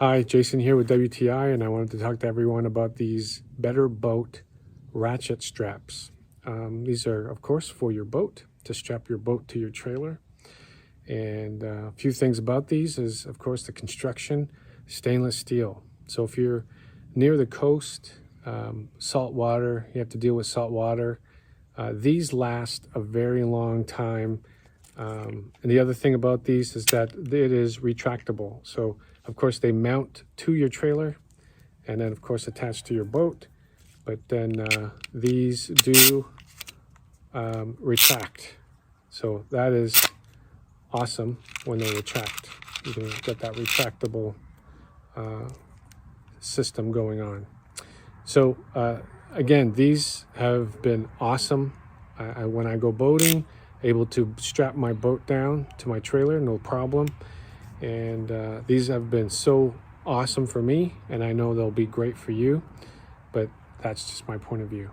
Hi, Jason here with WTI, and I wanted to talk to everyone about these Better Boat ratchet straps. These are, of course, for your boat, to strap your boat to your trailer. And a few things about these is, of course, the construction, stainless steel. So if you're near the coast, salt water, you have to deal with salt water. These last a very long time. And the other thing about these is that it is retractable. So, of course, they mount to your trailer and then, of course, attach to your boat. But then these do retract. So that is awesome when they retract. You can get that retractable system going on. So, again, these have been awesome. When I go boating, able to strap my boat down to my trailer, no problem. And these have been so awesome for me, and I know they'll be great for you, but that's just my point of view.